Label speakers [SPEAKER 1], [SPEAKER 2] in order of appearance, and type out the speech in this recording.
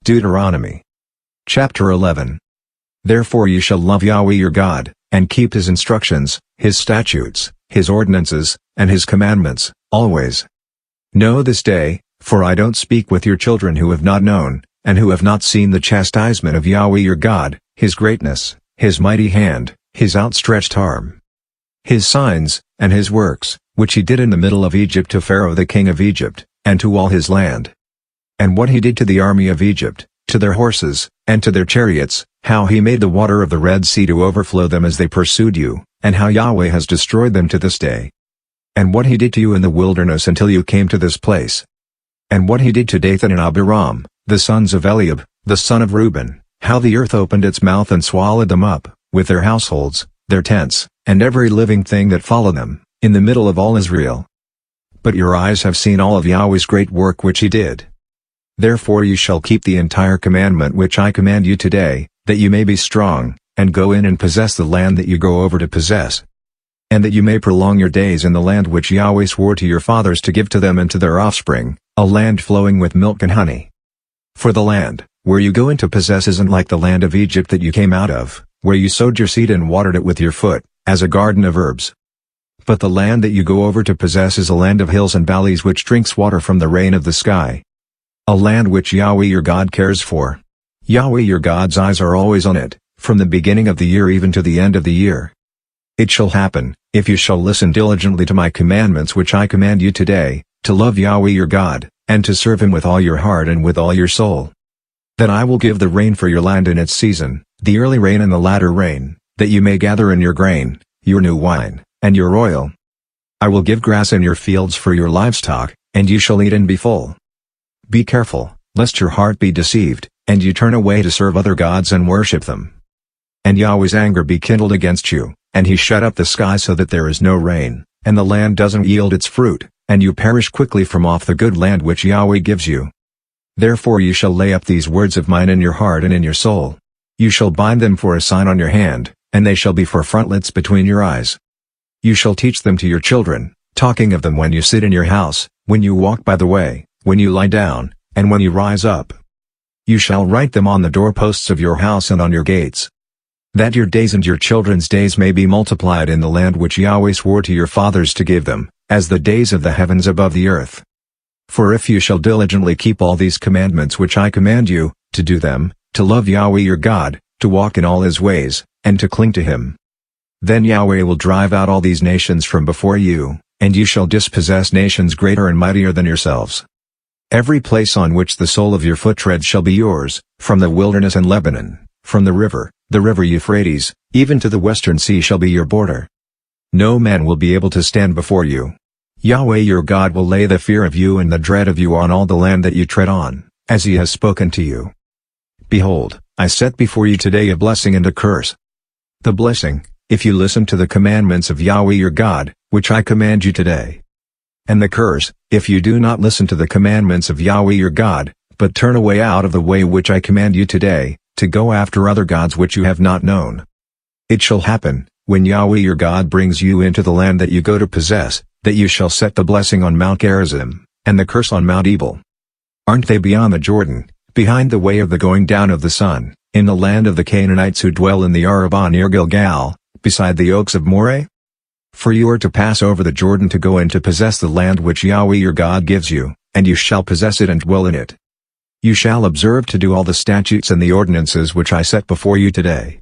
[SPEAKER 1] Deuteronomy. Chapter 11. Therefore you shall love Yahweh your God, and keep his instructions, his statutes, his ordinances, and his commandments, always. Know this day, for I don't speak with your children who have not known, and who have not seen the chastisement of Yahweh your God, his greatness, his mighty hand, his outstretched arm, his signs, and his works, which he did in the middle of Egypt to Pharaoh the king of Egypt, and to all his land. And what he did to the army of Egypt, to their horses, and to their chariots, how he made the water of the Red Sea to overflow them as they pursued you, and how Yahweh has destroyed them to this day. And what he did to you in the wilderness until you came to this place. And what he did to Dathan and Abiram, the sons of Eliab, the son of Reuben, how the earth opened its mouth and swallowed them up, with their households, their tents, and every living thing that followed them, in the middle of all Israel. But your eyes have seen all of Yahweh's great work which he did. Therefore you shall keep the entire commandment which I command you today, that you may be strong, and go in and possess the land that you go over to possess. And that you may prolong your days in the land which Yahweh swore to your fathers to give to them and to their offspring, a land flowing with milk and honey. For the land, where you go in to possess isn't like the land of Egypt that you came out of, where you sowed your seed and watered it with your foot, as a garden of herbs. But the land that you go over to possess is a land of hills and valleys which drinks water from the rain of the sky. A land which Yahweh your God cares for. Yahweh your God's eyes are always on it, from the beginning of the year even to the end of the year. It shall happen, if you shall listen diligently to my commandments which I command you today, to love Yahweh your God, and to serve him with all your heart and with all your soul. That I will give the rain for your land in its season, the early rain and the latter rain, that you may gather in your grain, your new wine, and your oil. I will give grass in your fields for your livestock, and you shall eat and be full. Be careful, lest your heart be deceived, and you turn away to serve other gods and worship them. And Yahweh's anger be kindled against you, and he shut up the sky so that there is no rain, and the land doesn't yield its fruit, and you perish quickly from off the good land which Yahweh gives you. Therefore you shall lay up these words of mine in your heart and in your soul. You shall bind them for a sign on your hand, and they shall be for frontlets between your eyes. You shall teach them to your children, talking of them when you sit in your house, when you walk by the way, when you lie down, and when you rise up. You shall write them on the doorposts of your house and on your gates. That your days and your children's days may be multiplied in the land which Yahweh swore to your fathers to give them, as the days of the heavens above the earth. For if you shall diligently keep all these commandments which I command you, to do them, to love Yahweh your God, to walk in all his ways, and to cling to him, then Yahweh will drive out all these nations from before you, and you shall dispossess nations greater and mightier than yourselves. Every place on which the sole of your foot treads shall be yours, from the wilderness and Lebanon, from the river Euphrates, even to the western sea shall be your border. No man will be able to stand before you. Yahweh your God will lay the fear of you and the dread of you on all the land that you tread on, as he has spoken to you. Behold, I set before you today a blessing and a curse. The blessing, if you listen to the commandments of Yahweh your God, which I command you today. And the curse, if you do not listen to the commandments of Yahweh your God, but turn away out of the way which I command you today, to go after other gods which you have not known. It shall happen, when Yahweh your God brings you into the land that you go to possess, that you shall set the blessing on Mount Gerizim, and the curse on Mount Ebal. Aren't they beyond the Jordan, behind the way of the going down of the sun, in the land of the Canaanites who dwell in the Arabah near Gilgal, beside the oaks of Moreh? For you are to pass over the Jordan to go in to possess the land which Yahweh your God gives you, and you shall possess it and dwell in it. You shall observe to do all the statutes and the ordinances which I set before you today.